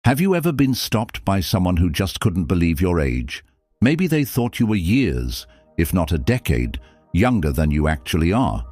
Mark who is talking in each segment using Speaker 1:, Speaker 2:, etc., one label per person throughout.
Speaker 1: Have you ever been stopped by someone who just couldn't believe your age? Maybe they thought you were years, if not a decade, younger than you actually are.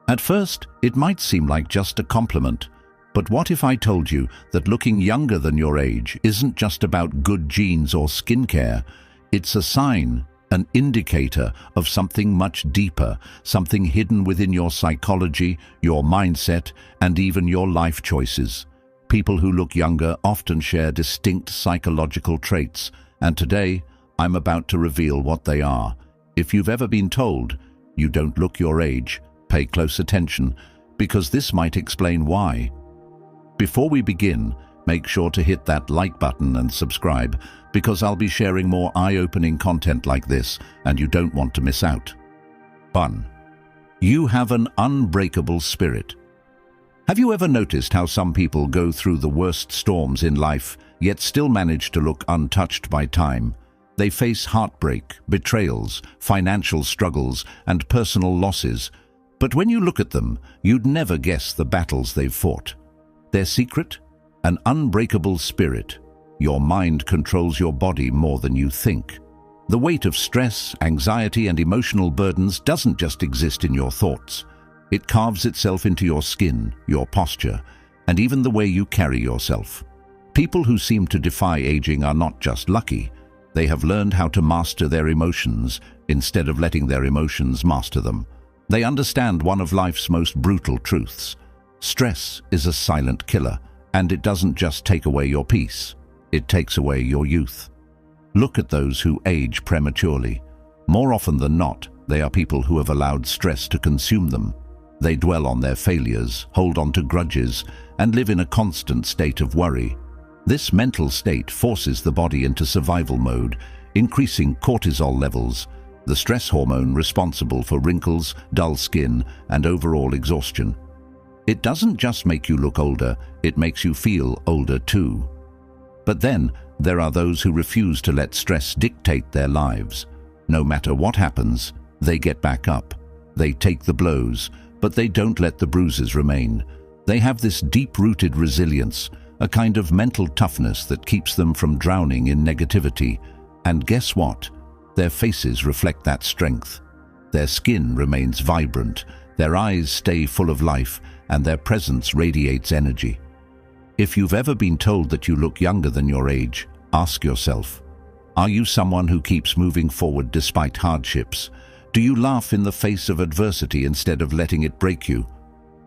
Speaker 1: At first, it might seem like just a compliment, but what if I told you that looking younger than your age isn't just about good genes or skincare? It's a sign, an indicator of something much deeper, something hidden within your psychology, your mindset, and even your life choices. People who look younger often share distinct psychological traits, and today I'm about to reveal what they are. If you've ever been told you don't look your age, pay close attention, because this might explain why. Before we begin, make sure to hit that like button and subscribe, because I'll be sharing more eye-opening content like this, and you don't want to miss out. 1. You have an unbreakable spirit. Have you ever noticed how some people go through the worst storms in life, yet still manage to look untouched by time? They face heartbreak, betrayals, financial struggles, and personal losses. But when you look at them, you'd never guess the battles they've fought. Their secret? An unbreakable spirit. Your mind controls your body more than you think. The weight of stress, anxiety, and emotional burdens doesn't just exist in your thoughts. It carves itself into your skin, your posture, and even the way you carry yourself. People who seem to defy aging are not just lucky. They have learned how to master their emotions instead of letting their emotions master them. They understand one of life's most brutal truths. Stress is a silent killer, and it doesn't just take away your peace. It takes away your youth. Look at those who age prematurely. More often than not, they are people who have allowed stress to consume them. They dwell on their failures, hold on to grudges, and live in a constant state of worry. This mental state forces the body into survival mode, increasing cortisol levels, the stress hormone responsible for wrinkles, dull skin, and overall exhaustion. It doesn't just make you look older, it makes you feel older too. But then, there are those who refuse to let stress dictate their lives. No matter what happens, they get back up. They take the blows, but they don't let the bruises remain. They have this deep-rooted resilience, a kind of mental toughness that keeps them from drowning in negativity. And guess what? Their faces reflect that strength. Their skin remains vibrant, their eyes stay full of life, and their presence radiates energy. If you've ever been told that you look younger than your age, ask yourself, are you someone who keeps moving forward despite hardships? Do you laugh in the face of adversity instead of letting it break you?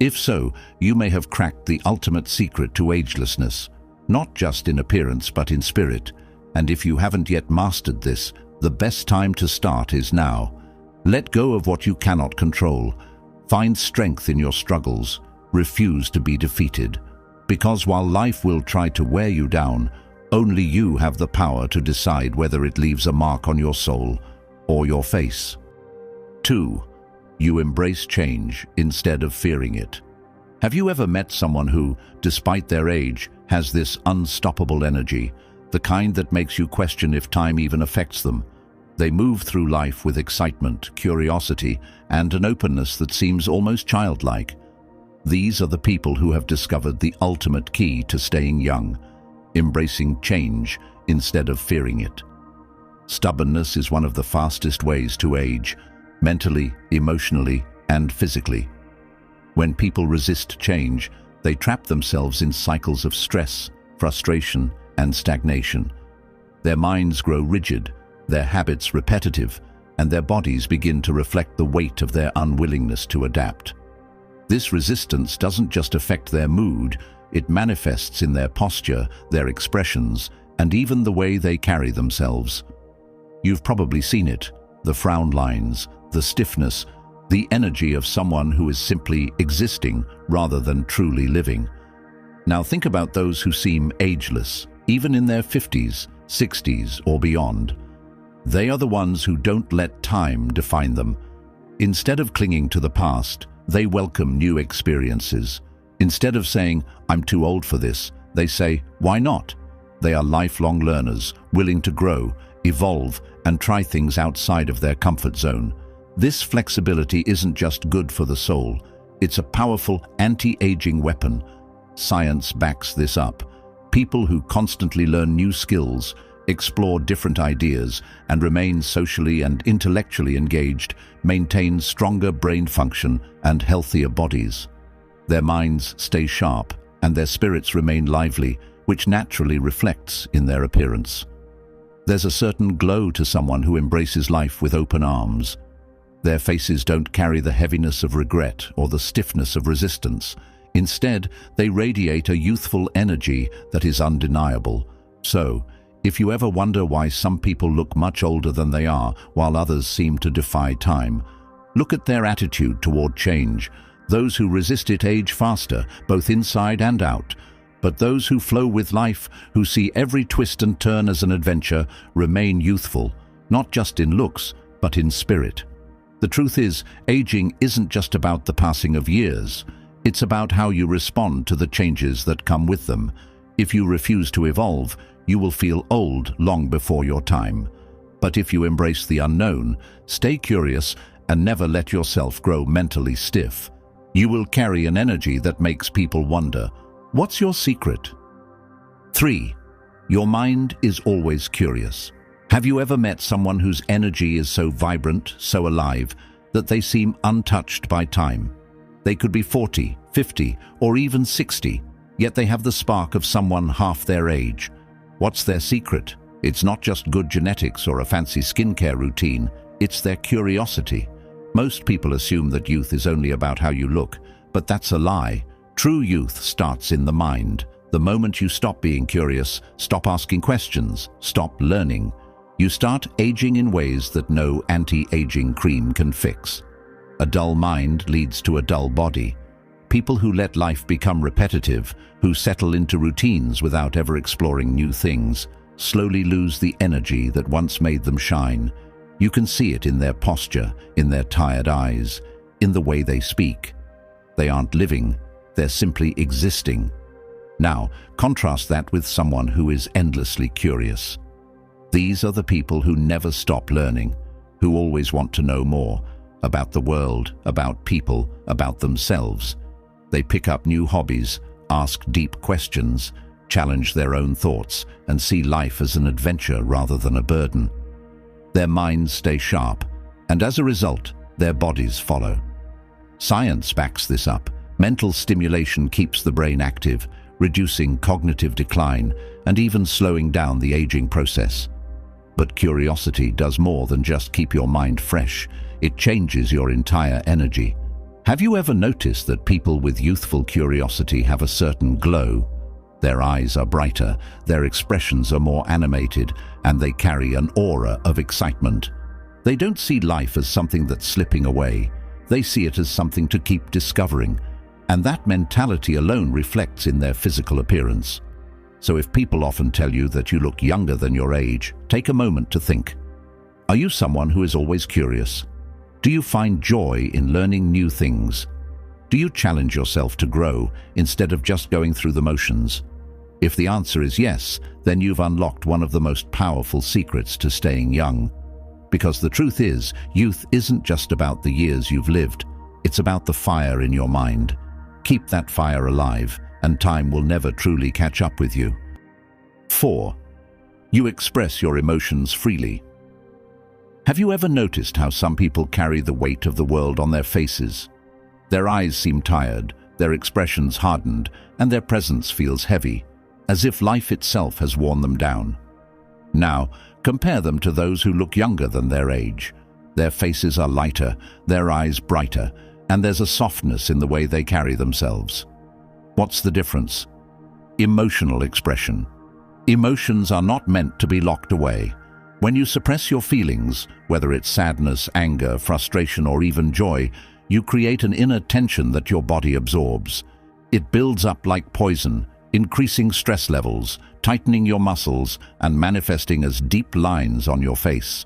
Speaker 1: If so, you may have cracked the ultimate secret to agelessness, not just in appearance but in spirit. And if you haven't yet mastered this, the best time to start is now. Let go of what you cannot control. Find strength in your struggles. Refuse to be defeated. Because while life will try to wear you down, only you have the power to decide whether it leaves a mark on your soul or your face. 2. You embrace change instead of fearing it. Have you ever met someone who, despite their age, has this unstoppable energy, the kind that makes you question if time even affects them? They move through life with excitement, curiosity, and an openness that seems almost childlike. These are the people who have discovered the ultimate key to staying young, embracing change instead of fearing it. Stubbornness is one of the fastest ways to age, mentally, emotionally, and physically. When people resist change, they trap themselves in cycles of stress, frustration, and stagnation. Their minds grow rigid, their habits repetitive, and their bodies begin to reflect the weight of their unwillingness to adapt. This resistance doesn't just affect their mood, it manifests in their posture, their expressions, and even the way they carry themselves. You've probably seen it, the frown lines, the stiffness, the energy of someone who is simply existing rather than truly living. Now think about those who seem ageless, even in their 50s, 60s, or beyond. They are the ones who don't let time define them. Instead of clinging to the past, they welcome new experiences. Instead of saying, "I'm too old for this," they say, "Why not?" They are lifelong learners, willing to grow, evolve, and try things outside of their comfort zone. This flexibility isn't just good for the soul, it's a powerful anti-aging weapon. Science backs this up. People who constantly learn new skills, explore different ideas, and remain socially and intellectually engaged maintain stronger brain function and healthier bodies. Their minds stay sharp and their spirits remain lively, which naturally reflects in their appearance. There's a certain glow to someone who embraces life with open arms. Their faces don't carry the heaviness of regret or the stiffness of resistance. Instead, they radiate a youthful energy that is undeniable. So, if you ever wonder why some people look much older than they are while others seem to defy time, look at their attitude toward change. Those who resist it age faster, both inside and out. But those who flow with life, who see every twist and turn as an adventure, remain youthful, not just in looks, but in spirit. The truth is, aging isn't just about the passing of years. It's about how you respond to the changes that come with them. If you refuse to evolve, you will feel old long before your time. But if you embrace the unknown, stay curious, and never let yourself grow mentally stiff, you will carry an energy that makes people wonder, what's your secret? 3. Your mind is always curious. Have you ever met someone whose energy is so vibrant, so alive, that they seem untouched by time? They could be 40, 50, or even 60, yet they have the spark of someone half their age. What's their secret? It's not just good genetics or a fancy skincare routine, it's their curiosity. Most people assume that youth is only about how you look, but that's a lie. True youth starts in the mind. The moment you stop being curious, stop asking questions, stop learning, you start aging in ways that no anti-aging cream can fix. A dull mind leads to a dull body. People who let life become repetitive, who settle into routines without ever exploring new things, slowly lose the energy that once made them shine. You can see it in their posture, in their tired eyes, in the way they speak. They aren't living, they're simply existing. Now, contrast that with someone who is endlessly curious. These are the people who never stop learning, who always want to know more about the world, about people, about themselves. They pick up new hobbies, ask deep questions, challenge their own thoughts, and see life as an adventure rather than a burden. Their minds stay sharp, and as a result, their bodies follow. Science backs this up. Mental stimulation keeps the brain active, reducing cognitive decline and even slowing down the aging process. But curiosity does more than just keep your mind fresh. It changes your entire energy. Have you ever noticed that people with youthful curiosity have a certain glow? Their eyes are brighter, their expressions are more animated, and they carry an aura of excitement. They don't see life as something that's slipping away. They see it as something to keep discovering. And that mentality alone reflects in their physical appearance. So if people often tell you that you look younger than your age, take a moment to think. Are you someone who is always curious? Do you find joy in learning new things? Do you challenge yourself to grow instead of just going through the motions? If the answer is yes, then you've unlocked one of the most powerful secrets to staying young. Because the truth is, youth isn't just about the years you've lived. It's about the fire in your mind. Keep that fire alive, and time will never truly catch up with you. 4. You express your emotions freely. Have you ever noticed how some people carry the weight of the world on their faces? Their eyes seem tired, their expressions hardened, and their presence feels heavy, as if life itself has worn them down. Now, compare them to those who look younger than their age. Their faces are lighter, their eyes brighter, and there's a softness in the way they carry themselves. What's the difference? Emotional expression. Emotions are not meant to be locked away. When you suppress your feelings, whether it's sadness, anger, frustration, or even joy, you create an inner tension that your body absorbs. It builds up like poison, increasing stress levels, tightening your muscles, and manifesting as deep lines on your face.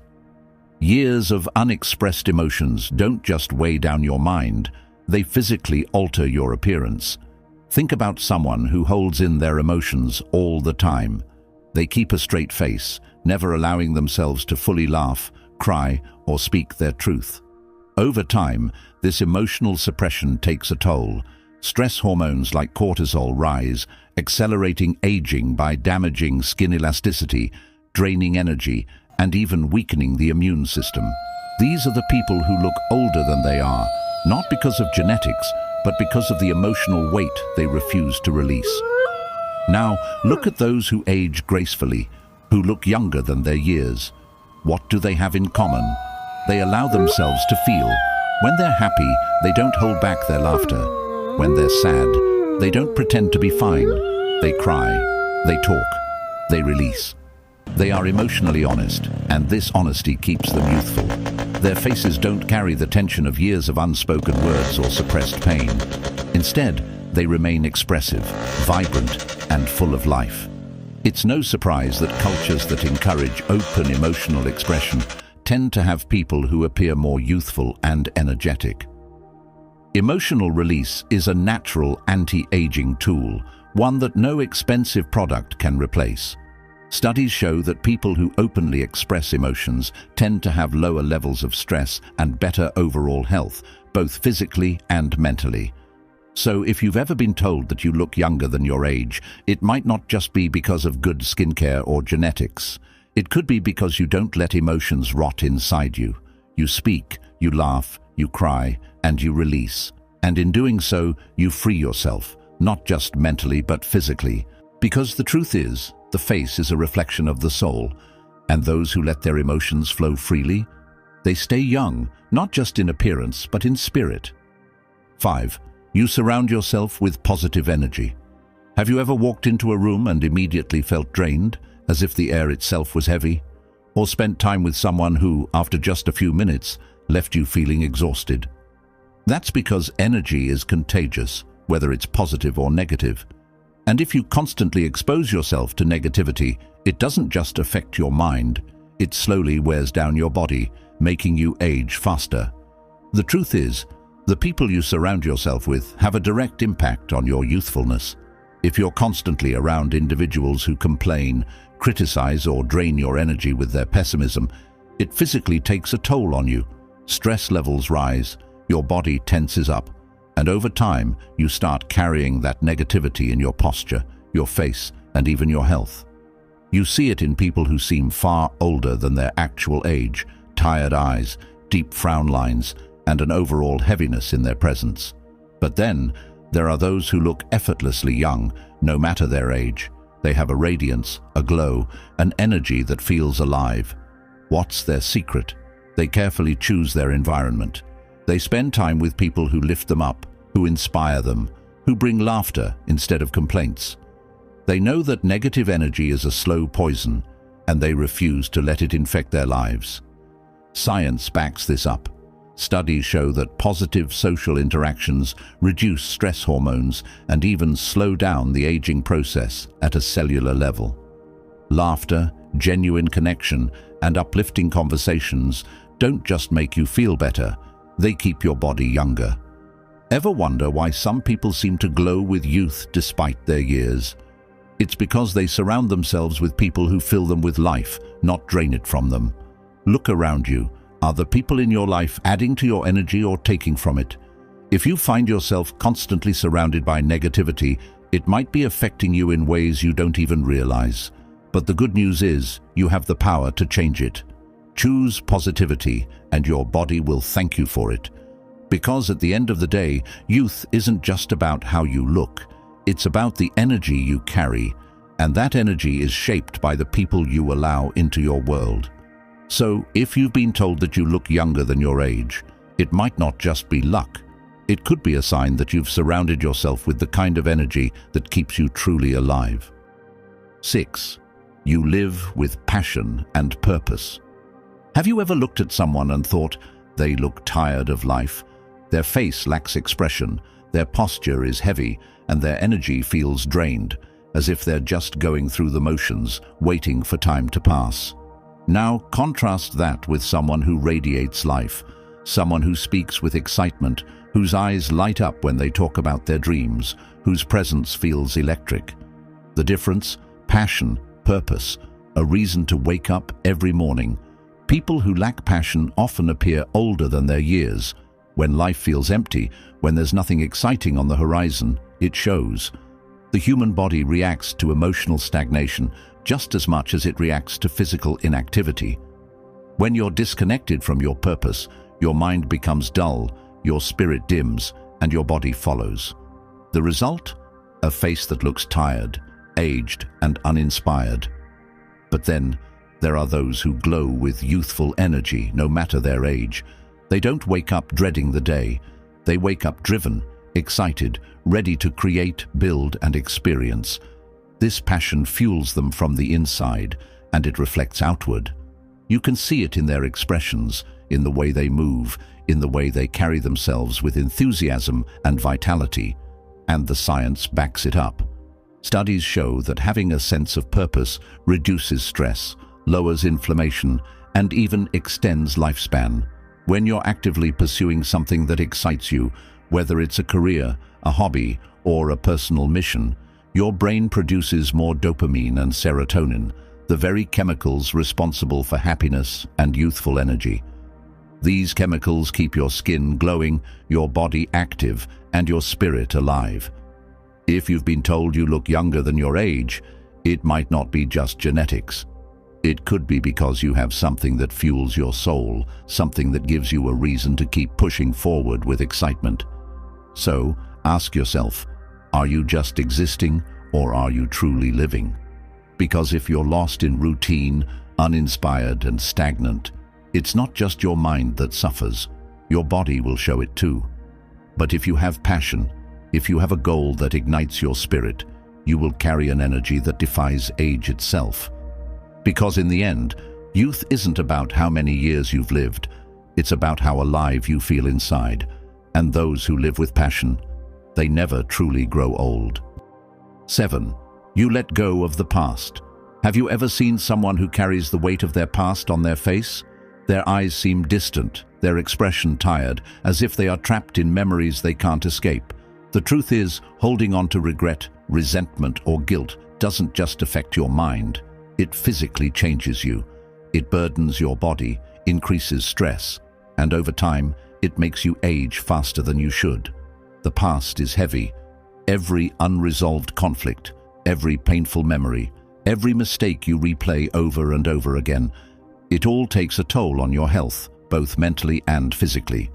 Speaker 1: Years of unexpressed emotions don't just weigh down your mind, they physically alter your appearance. Think about someone who holds in their emotions all the time. They keep a straight face, never allowing themselves to fully laugh, cry, or speak their truth. Over time, this emotional suppression takes a toll. Stress hormones like cortisol rise, accelerating aging by damaging skin elasticity, draining energy, and even weakening the immune system. These are the people who look older than they are, not because of genetics, but because of the emotional weight they refuse to release. Now, look at those who age gracefully, who look younger than their years. What do they have in common? They allow themselves to feel. When they're happy, they don't hold back their laughter. When they're sad, they don't pretend to be fine. They cry, they talk, they release. They are emotionally honest, and this honesty keeps them youthful. Their faces don't carry the tension of years of unspoken words or suppressed pain. Instead, they remain expressive, vibrant, and full of life. It's no surprise that cultures that encourage open emotional expression tend to have people who appear more youthful and energetic. Emotional release is a natural anti-aging tool, one that no expensive product can replace. Studies show that people who openly express emotions tend to have lower levels of stress and better overall health, both physically and mentally. So if you've ever been told that you look younger than your age, it might not just be because of good skincare or genetics. It could be because you don't let emotions rot inside you. You speak, you laugh, you cry, and you release. And in doing so, you free yourself, not just mentally but physically. Because the truth is, the face is a reflection of the soul, and those who let their emotions flow freely, they stay young, not just in appearance but in spirit. 5. You surround yourself with positive energy. Have you ever walked into a room and immediately felt drained, as if the air itself was heavy? Or spent time with someone who, after just a few minutes, left you feeling exhausted? That's because energy is contagious, whether it's positive or negative. And if you constantly expose yourself to negativity, it doesn't just affect your mind, it slowly wears down your body, making you age faster. The truth is, the people you surround yourself with have a direct impact on your youthfulness. If you're constantly around individuals who complain, criticize, or drain your energy with their pessimism, it physically takes a toll on you. Stress levels rise, your body tenses up, and over time, you start carrying that negativity in your posture, your face, and even your health. You see it in people who seem far older than their actual age, tired eyes, deep frown lines, and an overall heaviness in their presence. But then, there are those who look effortlessly young, no matter their age. They have a radiance, a glow, an energy that feels alive. What's their secret? They carefully choose their environment. They spend time with people who lift them up, who inspire them, who bring laughter instead of complaints. They know that negative energy is a slow poison, and they refuse to let it infect their lives. Science backs this up. Studies show that positive social interactions reduce stress hormones and even slow down the aging process at a cellular level. Laughter, genuine connection, and uplifting conversations don't just make you feel better, they keep your body younger. Ever wonder why some people seem to glow with youth despite their years? It's because they surround themselves with people who fill them with life, not drain it from them. Look around you. Are the people in your life adding to your energy or taking from it? If you find yourself constantly surrounded by negativity, it might be affecting you in ways you don't even realize. But the good news is, you have the power to change it. Choose positivity, and your body will thank you for it. Because at the end of the day, youth isn't just about how you look. It's about the energy you carry, and that energy is shaped by the people you allow into your world. So, if you've been told that you look younger than your age, it might not just be luck. It could be a sign that you've surrounded yourself with the kind of energy that keeps you truly alive. 6. You live with passion and purpose. Have you ever looked at someone and thought, they look tired of life? Their face lacks expression, their posture is heavy, and their energy feels drained, as if they're just going through the motions, waiting for time to pass. Now contrast that with someone who radiates life, someone who speaks with excitement, whose eyes light up when they talk about their dreams, whose presence feels electric. The difference? Passion, purpose, a reason to wake up every morning. People who lack passion often appear older than their years, When life feels empty, when there's nothing exciting on the horizon, it shows. The human body reacts to emotional stagnation just as much as it reacts to physical inactivity. When you're disconnected from your purpose, your mind becomes dull, your spirit dims, and your body follows. The result? A face that looks tired, aged, and uninspired. But then, there are those who glow with youthful energy, no matter their age. They don't wake up dreading the day. They wake up driven, excited, ready to create, build, and experience. This passion fuels them from the inside, and it reflects outward. You can see it in their expressions, in the way they move, in the way they carry themselves with enthusiasm and vitality. And the science backs it up. Studies show that having a sense of purpose reduces stress, lowers inflammation, and even extends lifespan. When you're actively pursuing something that excites you, whether it's a career, a hobby, or a personal mission, your brain produces more dopamine and serotonin, the very chemicals responsible for happiness and youthful energy. These chemicals keep your skin glowing, your body active, and your spirit alive. If you've been told you look younger than your age, it might not be just genetics. It could be because you have something that fuels your soul, something that gives you a reason to keep pushing forward with excitement. So, ask yourself, are you just existing or are you truly living? Because if you're lost in routine, uninspired and stagnant, it's not just your mind that suffers, your body will show it too. But if you have passion, if you have a goal that ignites your spirit, you will carry an energy that defies age itself. Because in the end, youth isn't about how many years you've lived, it's about how alive you feel inside. And those who live with passion, they never truly grow old. 7. You let go of the past. Have you ever seen someone who carries the weight of their past on their face? Their eyes seem distant, their expression tired, as if they are trapped in memories they can't escape. The truth is, holding on to regret, resentment, or guilt doesn't just affect your mind. It physically changes you. It burdens your body, increases stress, and over time, it makes you age faster than you should. The past is heavy. Every unresolved conflict, every painful memory, every mistake you replay over and over again, it all takes a toll on your health, both mentally and physically.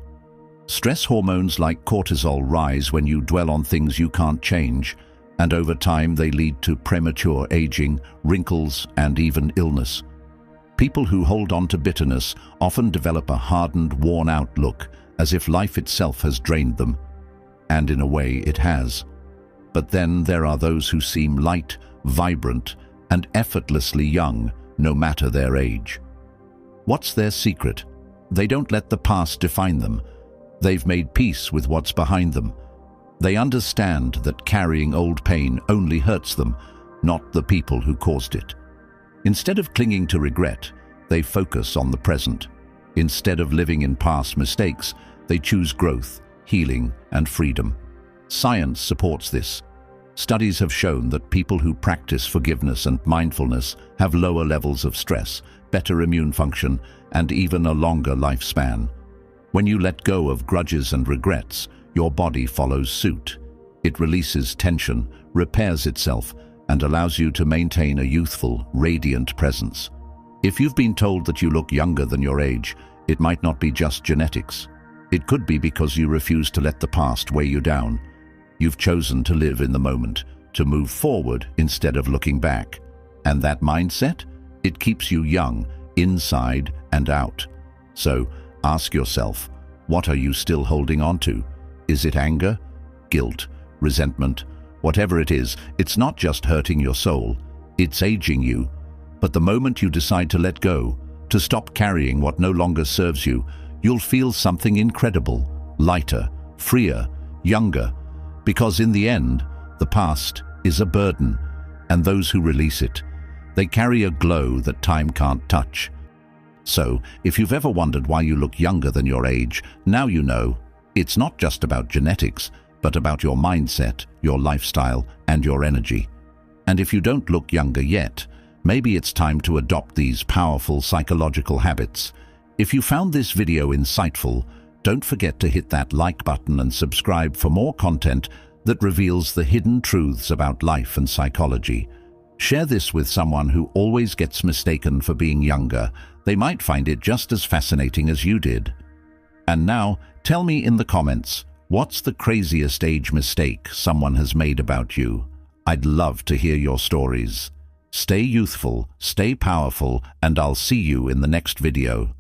Speaker 1: Stress hormones like cortisol rise when you dwell on things you can't change, and over time they lead to premature aging, wrinkles, and even illness. People who hold on to bitterness often develop a hardened, worn-out look, as if life itself has drained them. And in a way, it has. But then there are those who seem light, vibrant, and effortlessly young, no matter their age. What's their secret? They don't let the past define them. They've made peace with what's behind them. They understand that carrying old pain only hurts them, not the people who caused it. Instead of clinging to regret, they focus on the present. Instead of living in past mistakes, they choose growth, healing, and freedom. Science supports this. Studies have shown that people who practice forgiveness and mindfulness have lower levels of stress, better immune function, and even a longer lifespan. When you let go of grudges and regrets, your body follows suit. It releases tension, repairs itself, and allows you to maintain a youthful, radiant presence. If you've been told that you look younger than your age, it might not be just genetics. It could be because you refuse to let the past weigh you down. You've chosen to live in the moment, to move forward instead of looking back. And that mindset? It keeps you young, inside and out. So, ask yourself, what are you still holding on to? Is it anger, guilt, resentment? Whatever it is, it's not just hurting your soul, it's aging you. But the moment you decide to let go, to stop carrying what no longer serves you, you'll feel something incredible, lighter, freer, younger. Because in the end, the past is a burden, and those who release it, they carry a glow that time can't touch. So, if you've ever wondered why you look younger than your age, now you know. It's not just about genetics, but about your mindset, your lifestyle, and your energy. And if you don't look younger yet, maybe it's time to adopt these powerful psychological habits. If you found this video insightful, Don't forget to hit that like button and subscribe for more content that reveals the hidden truths about life and psychology. Share this with someone who always gets mistaken for being younger. They might find it just as fascinating as you did. And now, tell me in the comments, what's the craziest age mistake someone has made about you? I'd love to hear your stories. Stay youthful, stay powerful, and I'll see you in the next video.